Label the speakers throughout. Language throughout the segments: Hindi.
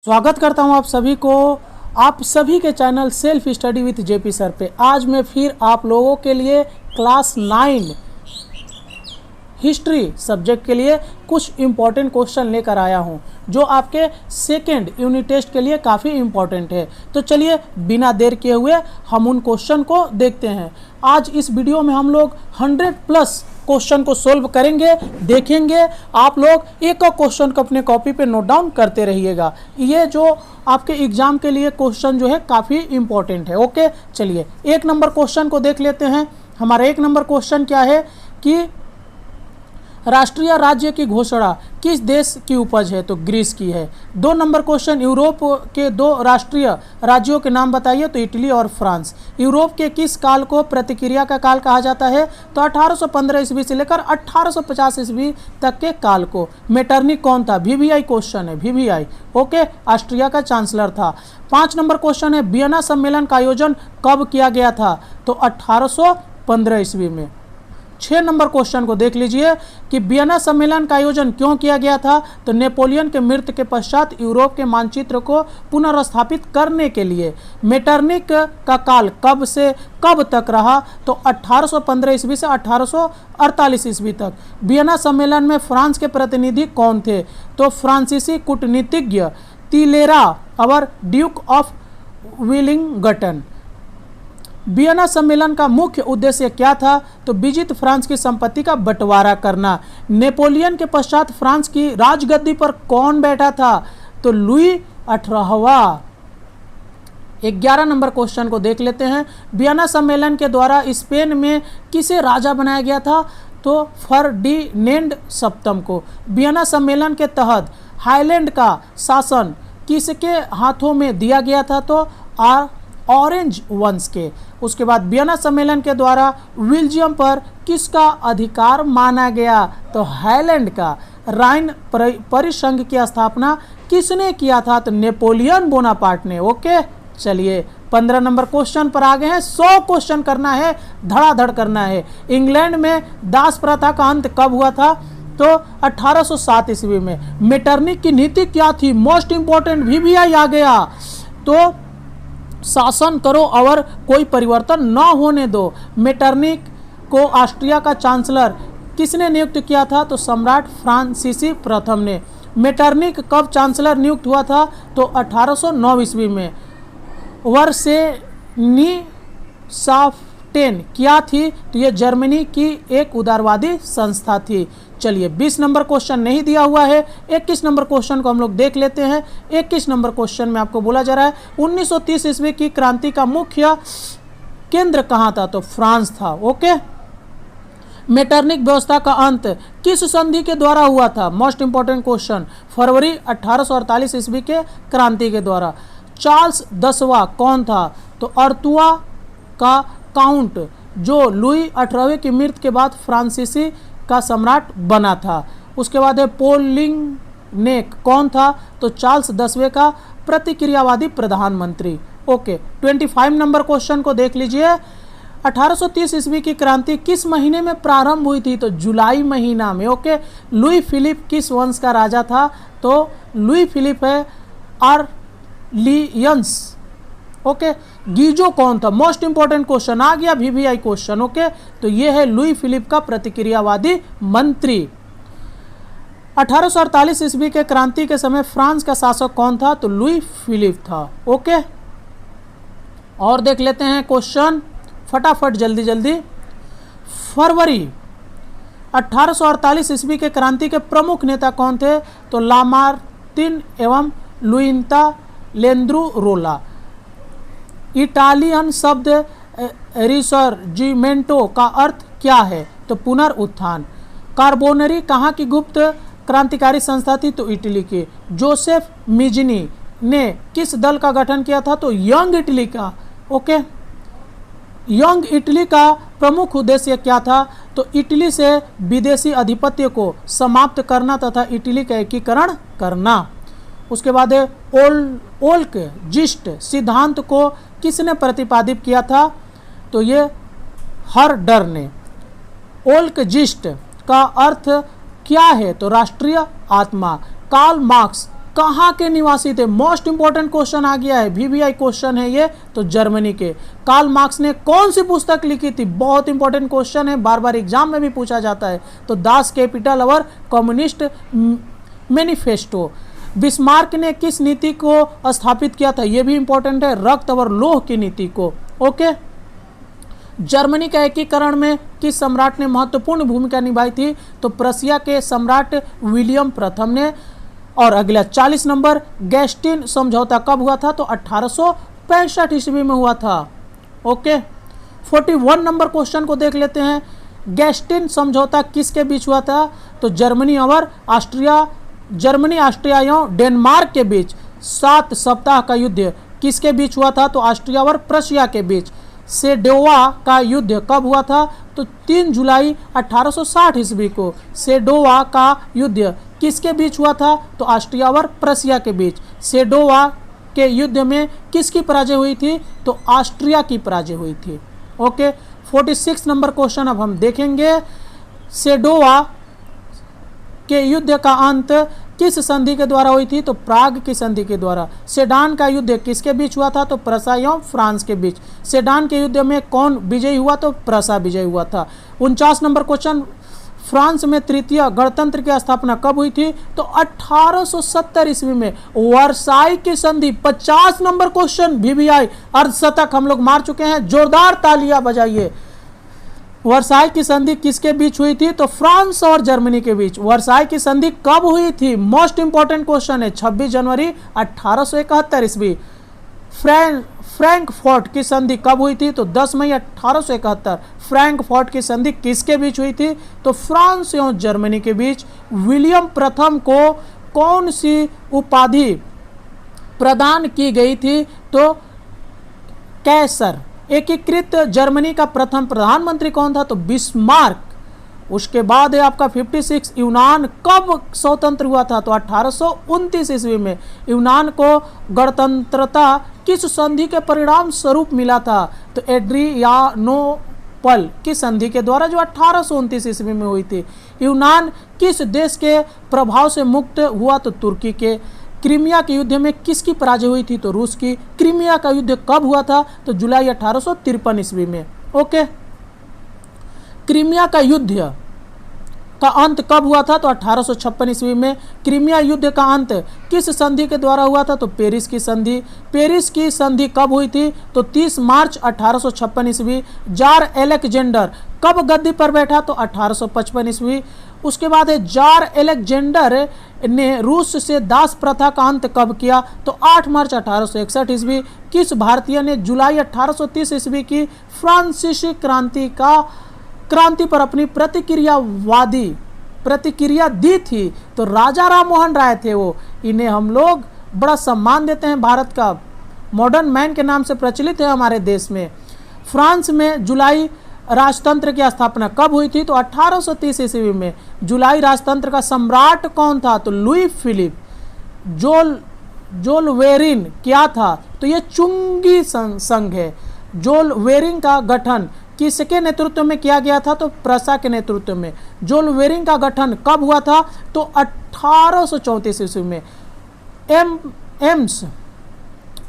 Speaker 1: स्वागत करता हूं आप सभी को आप सभी के channel self study with JP sir पे। आज मैं फिर आप लोगों के लिए क्लास 9 हिस्ट्री सब्जेक्ट के लिए कुछ इम्पॉर्टेंट क्वेश्चन लेकर आया हूं जो आपके सेकेंड यूनिट टेस्ट के लिए काफ़ी इम्पॉर्टेंट है। तो चलिए बिना देर किए हुए हम उन क्वेश्चन को देखते हैं। आज इस वीडियो में हम लोग 100+ क्वेश्चन को सोल्व करेंगे, देखेंगे। आप लोग एक एक क्वेश्चन को अपने कॉपी पे नोट डाउन करते रहिएगा। ये जो आपके एग्जाम के लिए क्वेश्चन जो है काफ़ी इम्पॉर्टेंट है। ओके, चलिए 1 नंबर क्वेश्चन को देख लेते हैं। हमारा 1 नंबर क्वेश्चन क्या है कि राष्ट्रीय राज्य की घोषणा किस देश की उपज है? तो ग्रीस की है। 2 नंबर क्वेश्चन, यूरोप के 2 राष्ट्रीय राज्यों के नाम बताइए? तो इटली और फ्रांस। यूरोप के किस काल को प्रतिक्रिया का काल कहा जाता है? तो 1815 ईस्वी से लेकर 1850 ईस्वी तक के काल को। मेटरनिक कौन था? वीवीआई क्वेश्चन है, वीवीआई। ओके, ऑस्ट्रिया का चांसलर था। 5 नंबर क्वेश्चन है, वियना सम्मेलन का आयोजन कब किया गया था? तो 1815 ईस्वी में। 6 नंबर क्वेश्चन को देख लीजिए कि वियना सम्मेलन का आयोजन क्यों किया गया था? तो नेपोलियन के मृत्यु के पश्चात यूरोप के मानचित्र को पुनर्स्थापित करने के लिए। मेटरनिक का काल कब से कब तक रहा? तो 1815 ईस्वी से 1848 ईस्वी तक। वियना सम्मेलन में फ्रांस के प्रतिनिधि कौन थे? तो फ्रांसीसी कूटनीतिज्ञ तिलेरा और ड्यूक ऑफ विलिंगटन। वियना सम्मेलन का मुख्य उद्देश्य क्या था? तो विजित फ्रांस की संपत्ति का बंटवारा करना। नेपोलियन के पश्चात फ्रांस की राजगद्दी पर कौन बैठा था? तो लुई 18वां। 11 नंबर क्वेश्चन को देख लेते हैं। वियना सम्मेलन के द्वारा स्पेन में किसे राजा बनाया गया था? तो फर्डिनेंड सप्तम को। वियना सम्मेलन के तहत हाईलैंड का शासन किसके हाथों में दिया गया था? तो ऑरेंज वंश के। उसके बाद वियना सम्मेलन के द्वारा बेल्जियम पर किसका अधिकार माना गया? तो हाईलैंड का। राइन परिसंघ की स्थापना किसने किया था? तो नेपोलियन बोनापार्ट ने। ओके, चलिए 15 नंबर क्वेश्चन पर आ गए हैं। 100 क्वेश्चन करना है, धड़ाधड़ करना है। इंग्लैंड में दास प्रथा का अंत कब हुआ था? तो 1807 ईस्वी में। मेटरनिक की नीति क्या थी? मोस्ट इंपॉर्टेंट, वीवीआई आ गया। तो शासन करो और कोई परिवर्तन न होने दो। मेटरनिक को ऑस्ट्रिया का चांसलर किसने नियुक्त किया था? तो सम्राट फ्रांसीसी प्रथम ने। मेटरनिक कब चांसलर नियुक्त हुआ था? तो 1809 ईस्वी में। वर्सेनीसाफ्टेन क्या थी? तो ये जर्मनी की एक उदारवादी संस्था थी। चलिए 20 नंबर क्वेश्चन नहीं दिया हुआ है। 21 नंबर क्वेश्चन को हम लोग देख लेते हैं। 21 नंबर क्वेश्चन में आपको बोला जा रहा है 1930 ईस्वी की क्रांति का मुख्य केंद्र कहाँ था? तो फ्रांस था। ओके, मेटरनिक व्यवस्था का अंत किस संधि के द्वारा हुआ था? मोस्ट इंपॉर्टेंट क्वेश्चन, फरवरी 1848 ईस्वी के क्रांति के द्वारा। चार्ल्स 10वां कौन था? तो अर्तुआ का काउंट जो लुई 18वें की मृत्यु के बाद फ्रांसीसी का सम्राट बना था। उसके बाद है पोलिंगनेक कौन था? तो चार्ल्स 10वें का प्रतिक्रियावादी प्रधानमंत्री। ओके, 25 नंबर क्वेश्चन को देख लीजिए। 1830 ईस्वी की क्रांति किस महीने में प्रारंभ हुई थी? तो जुलाई महीना में। ओके, लुई फिलिप किस वंश का राजा था? तो लुई फिलिप है आर्लियंस। ओके, गीजो कौन था? मोस्ट इंपॉर्टेंट क्वेश्चन आ गया, वीवीआई क्वेश्चन। ओके, तो ये है लुई फिलिप का प्रतिक्रियावादी मंत्री। 1848 ईस्वी के क्रांति के समय फ्रांस का शासक कौन था? तो लुई फिलिप था। ओके, और देख लेते हैं क्वेश्चन फटाफट, जल्दी जल्दी। फरवरी 1848 ईस्वी के क्रांति के प्रमुख नेता कौन थे? तो लामार्टिन एवं लुइंता लेंद्रुरोला। इटालियन शब्द रिसर्जिमेंटो का अर्थ क्या है? तो पुनरुत्थान। कार्बोनरी कहाँ की गुप्त क्रांतिकारी संस्था थी? तो इटली की। जोसेफ मिजनी ने किस दल का गठन किया था? तो यंग इटली का। ओके, यंग इटली का प्रमुख उद्देश्य क्या था? तो इटली से विदेशी आधिपत्य को समाप्त करना तथा इटली का एकीकरण करना। उसके बाद है ओल्क जिस्ट सिद्धांत को किसने प्रतिपादित किया था? तो ये हर्डर ने। ओल्क जिस्ट का अर्थ क्या है? तो राष्ट्रीय आत्मा। कार्ल मार्क्स कहाँ के निवासी थे? मोस्ट इंपॉर्टेंट क्वेश्चन आ गया है, वीवीआई क्वेश्चन है ये, तो जर्मनी के। कार्ल मार्क्स ने कौन सी पुस्तक लिखी थी? बहुत इंपॉर्टेंट क्वेश्चन है, बार बार एग्जाम में भी पूछा जाता है। तो दास कैपिटल और कम्युनिस्ट मैनिफेस्टो। बिस्मार्क ने किस नीति को स्थापित किया था? ये भी इंपॉर्टेंट है, रक्त और लोह की नीति को। ओके। जर्मनी का एकीकरण में किस सम्राट ने महत्वपूर्ण भूमिका निभाई थी? तो प्रशिया के सम्राट विलियम प्रथम ने। और अगला 40 नंबर, गैस्टिन समझौता कब हुआ था? तो 1865 ईस्वी में हुआ था। ओके। 41 नंबर क्वेश्चन को देख लेते हैं। गैस्टिन समझौता किसके बीच हुआ था? तो जर्मनी, ऑस्ट्रिया एवं डेनमार्क के बीच। 7 सप्ताह का युद्ध किसके बीच हुआ था? तो ऑस्ट्रिया और प्रशिया के बीच। सेडोवा का युद्ध कब हुआ था? तो 3 जुलाई 1860 ईस्वी को। सेडोवा का युद्ध किसके बीच हुआ था? तो ऑस्ट्रिया और प्रशिया के बीच। सेडोवा के युद्ध में किसकी पराजय हुई थी? तो ऑस्ट्रिया की पराजय हुई थी। ओके। 46 नंबर क्वेश्चन अब हम देखेंगे। सेडोवा के युद्ध का अंत किस संधि के द्वारा हुई थी? तो प्राग की संधि के द्वारा। सेडान का युद्ध किसके बीच हुआ था? तो प्रसा एवं फ्रांस के बीच। सेडान के युद्ध में कौन विजयी हुआ? तो प्रसा विजयी हुआ था। 49 नंबर क्वेश्चन, फ्रांस में तृतीय गणतंत्र की स्थापना कब हुई थी? तो 1870 ईस्वी में। वर्साई की संधि। 50 नंबर क्वेश्चन, वीवीआई अर्धशतक हम लोग मार चुके हैं, जोरदार तालियां बजाइए। वर्साई की संधि किसके बीच हुई थी? तो फ्रांस और जर्मनी के बीच। वर्साई की संधि कब हुई थी? मोस्ट इंपॉर्टेंट क्वेश्चन है। 26 जनवरी 1871 ईस्वी। फ्रैंकफर्ट की संधि कब हुई थी? तो 10 मई 1871। फ्रैंकफर्ट की संधि किसके बीच हुई थी? तो फ्रांस एवं जर्मनी के बीच। विलियम प्रथम को कौन सी उपाधि प्रदान की गई थी? तो कैसर। एकीकृत जर्मनी का प्रथम प्रधानमंत्री कौन था? तो बिस्मार्क। उसके बाद है आपका 56, यूनान कब स्वतंत्र हुआ था? तो 1829 ईस्वी में। यूनान को गणतंत्रता किस संधि के परिणाम स्वरूप मिला था? तो एड्रियानोपल की संधि के द्वारा, जो 1829 ईस्वी में हुई थी। यूनान किस देश के प्रभाव से मुक्त हुआ? तो तुर्की के। क्रीमिया के युद्ध में किसकी पराजय हुई थी? तो रूस की। क्रीमिया का युद्ध कब हुआ था? तो जुलाई 1853 ईस्वी में। ओके। क्रीमिया का युद्ध का अंत कब हुआ था? तो 1856 ईस्वी में। क्रीमिया युद्ध का अंत किस संधि के द्वारा हुआ था? तो पेरिस की संधि। पेरिस की संधि कब हुई थी? तो 30 मार्च 1856 ईस्वी। जार एलेक्जेंडर कब गद्दी पर बैठा? तो 1855 ईस्वी। उसके बाद है जार एलेक्जेंडर ने रूस से दास प्रथा का अंत कब किया? तो 8 मार्च 1861 ईस्वी। किस भारतीय ने जुलाई 1830 ईस्वी की फ्रांसीसी क्रांति पर अपनी प्रतिक्रिया दी थी? तो राजा राम मोहन राय थे वो। इन्हें हम लोग बड़ा सम्मान देते हैं, भारत का मॉडर्न मैन के नाम से प्रचलित है हमारे देश में। फ्रांस में जुलाई राजतंत्र की स्थापना कब हुई थी? तो 1830 ईस्वी में। जुलाई राजतंत्र का सम्राट कौन था? तो लुई फिलिप। जोलवेरिन क्या था? तो ये चुंगी संघ है। जोलवेरिन का गठन किसके नेतृत्व में किया गया था? तो प्रसा के नेतृत्व में। जोलवेरिन का गठन कब हुआ था? तो 1834 ईस्वी में। एम्स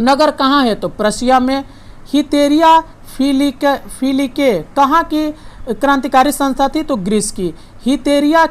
Speaker 1: नगर कहाँ है? तो प्रशिया में। हितेरिया फिलिके कहाँ की क्रांतिकारी संस्था थी? तो ग्रीस की। हितेरिया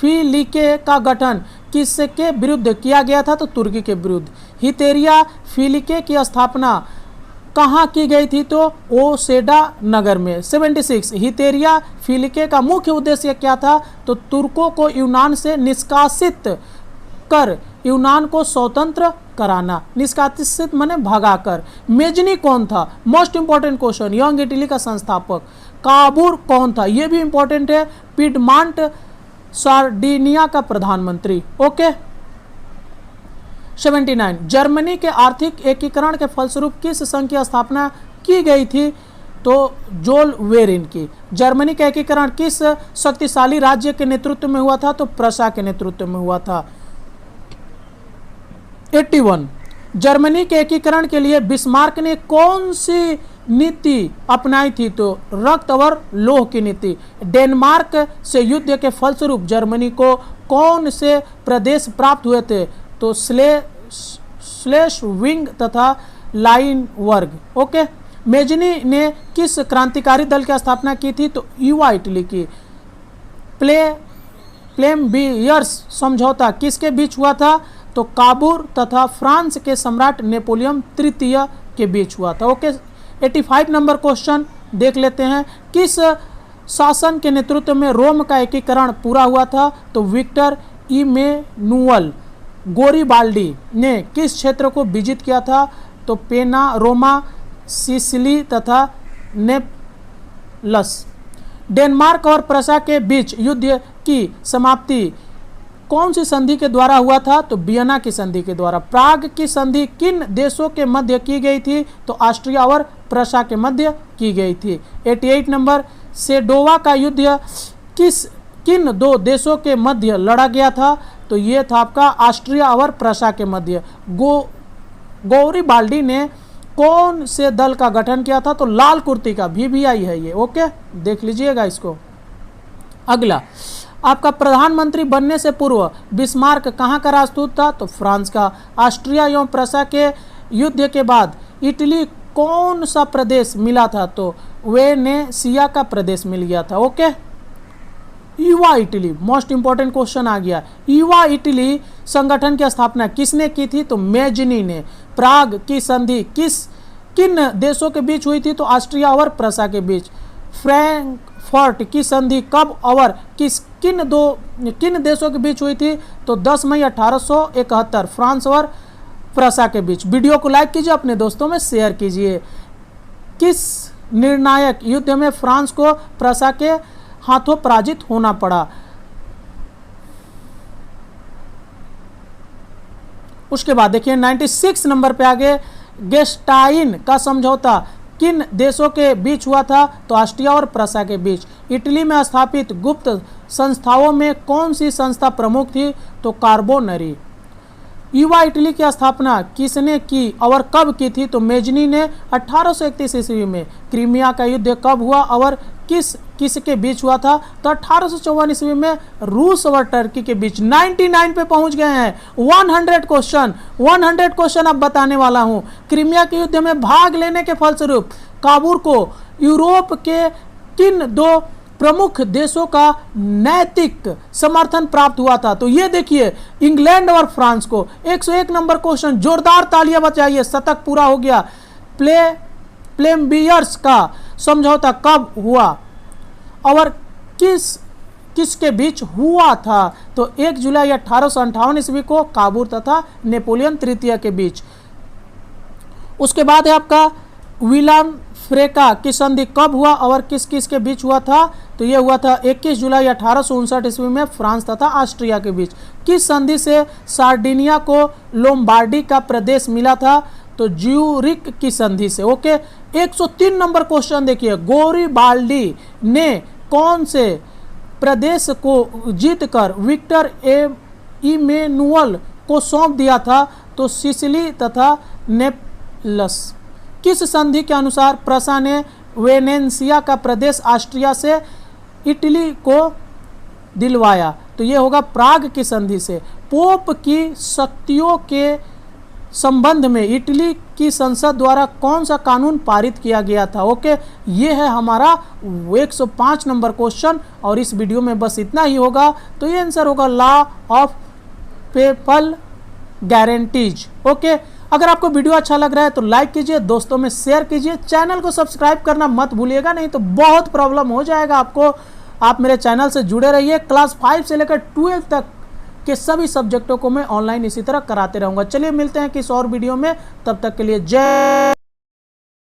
Speaker 1: फिलिके का गठन किसके विरुद्ध किया गया था? तो तुर्की के विरुद्ध। हितेरिया फिलिके की स्थापना कहाँ की गई थी? तो ओसेडा नगर में। 76 हितेरिया फिलिके का मुख्य उद्देश्य क्या था? तो तुर्कों को यूनान से निष्कासित कर यूनान को स्वतंत्र कराना। निष्कासित माने भगाकर। मेजनी कौन था? Most important question. Young Italy का संस्थापक। काबूर कौन था? यह भी इंपॉर्टेंट है। पिडमांट सार्डिनिया का प्रधानमंत्री। ओके। 79 जर्मनी के आर्थिक एकीकरण के फलस्वरूप किस संघ की स्थापना की गई थी? तो जोलवेरिन की। जर्मनी का एकीकरण किस शक्तिशाली राज्य के नेतृत्व में हुआ था? तो प्रसा के नेतृत्व में हुआ था। 81 जर्मनी के एकीकरण के लिए बिस्मार्क ने कौन सी नीति अपनाई थी? तो रक्त और लोह की नीति। डेनमार्क से युद्ध के फलस्वरूप जर्मनी को कौन से प्रदेश प्राप्त हुए थे? तो स्लेशविंग तथा लाइन वर्ग। ओके। मेजनी ने किस क्रांतिकारी दल की स्थापना की थी? तो युवा इटली की। प्लेम्बियर्स समझौता किसके बीच हुआ था? तो काबूल तथा फ्रांस के सम्राट नेपोलियन तृतीय के बीच हुआ था। ओके। 85 नंबर क्वेश्चन देख लेते हैं। किस शासन के नेतृत्व में रोम का एकीकरण पूरा हुआ था? तो विक्टर इमेनुअल गोरिबाल्डी ने किस क्षेत्र को विजित किया था? तो पेना, रोमा, सिसिली तथा नेपलस। डेनमार्क और प्रशा के बीच युद्ध की समाप्ति कौन सी संधि के द्वारा हुआ था? तो वियना की संधि के द्वारा। प्राग की संधि किन देशों के मध्य की गई थी? तो ऑस्ट्रिया और प्रशा के मध्य की गई थी। 88 नंबर। सेडोवा का युद्ध किन दो देशों के मध्य लड़ा गया था? तो ये था आपका ऑस्ट्रिया और प्रशा के मध्य। गौरीबाल्डी ने कौन से दल का गठन किया था? तो लाल कुर्ती का, VVI है ये। ओके, देख लीजिएगा इसको। अगला आपका प्रधानमंत्री बनने से पूर्व बिस्मार्क कहाँ का राजदूत था? तो फ्रांस का। ऑस्ट्रिया एवं प्रशा के युद्ध के बाद इटली कौन सा प्रदेश मिला था? तो वेनेसिया का प्रदेश मिल गया था। ओके। युवा इटली, मोस्ट इंपॉर्टेंट क्वेश्चन आ गया। युवा इटली संगठन की स्थापना किसने की थी? तो मेजनी ने। प्राग की संधि किन देशों के बीच हुई थी? तो ऑस्ट्रिया और प्रशा के बीच। फ्रैंकफर्ट की संधि कब और किन देशों के बीच हुई थी? तो 10 मई 1871 फ्रांस और प्रशा के बीच। वीडियो को लाइक कीजिए, अपने दोस्तों में शेयर कीजिए। किस निर्णायक युद्ध में फ्रांस को प्रशा के हाथों पराजित होना पड़ा? उसके बाद देखिए 96 नंबर पे आगे, गेस्टाइन का समझौता किन देशों के बीच हुआ था? तो ऑस्ट्रिया और प्रशा के बीच। इटली में स्थापित गुप्त संस्थाओं में कौन सी संस्था प्रमुख थी? तो कार्बोनरी। युवा इटली की स्थापना किसने की और कब की थी? तो मेजनी ने 1831 ईस्वी में। क्रीमिया का युद्ध कब हुआ और किसके बीच हुआ था? तो 1854 ईस्वी में रूस और टर्की के बीच। 99 पे पहुंच गए हैं। 100 क्वेश्चन अब बताने वाला हूं। क्रीमिया के युद्ध में भाग लेने के फलस्वरूप काबूल को यूरोप के किन दो प्रमुख देशों का नैतिक समर्थन प्राप्त हुआ था? तो ये देखिए, इंग्लैंड और फ्रांस को। 101 नंबर क्वेश्चन, जोरदार तालियां बजाइए, शतक पूरा हो गया। प्लेम्बियर्स का समझौता कब हुआ और किसके बीच हुआ था? तो 1 जुलाई 1858 ईस्वी को काबूल तथा नेपोलियन तृतीय के बीच। उसके बाद है आपका विलान फ्रेका की संधि कब हुआ और किस के बीच हुआ था? तो यह हुआ था 21 जुलाई 1859 ईस्वी में फ्रांस तथा ऑस्ट्रिया के बीच। किस संधि से सार्डिनिया को लोम्बार्डी का प्रदेश मिला था? तो ज्यूरिक की संधि से। ओके। 103 नंबर क्वेश्चन देखिए, गोरिबाल्डी ने कौन से प्रदेश को जीतकर विक्टर इमेनुअल को सौंप दिया था? तो सिसिली तथा नेपलस। किस संधि के अनुसार प्रशा ने वेनेसिया का प्रदेश ऑस्ट्रिया से इटली को दिलवाया? तो ये होगा प्राग की संधि से। पोप की शक्तियों के संबंध में इटली की संसद द्वारा कौन सा कानून पारित किया गया था? ओके, ये है हमारा 105 नंबर क्वेश्चन और इस वीडियो में बस इतना ही होगा। तो ये आंसर होगा law of PayPal guarantees. Okay, अगर आपको वीडियो अच्छा लग रहा है तो लाइक कीजिए, दोस्तों में शेयर कीजिए, चैनल को सब्सक्राइब करना मत भूलिएगा, नहीं तो बहुत प्रॉब्लम हो जाएगा आपको। आप मेरे चैनल से जुड़े रहिए। क्लास 5 से लेकर 12 तक के सभी सब्जेक्टों को मैं ऑनलाइन इसी तरह कराते रहूंगा। चलिए मिलते हैं किसी और वीडियो में, तब तक के लिए जय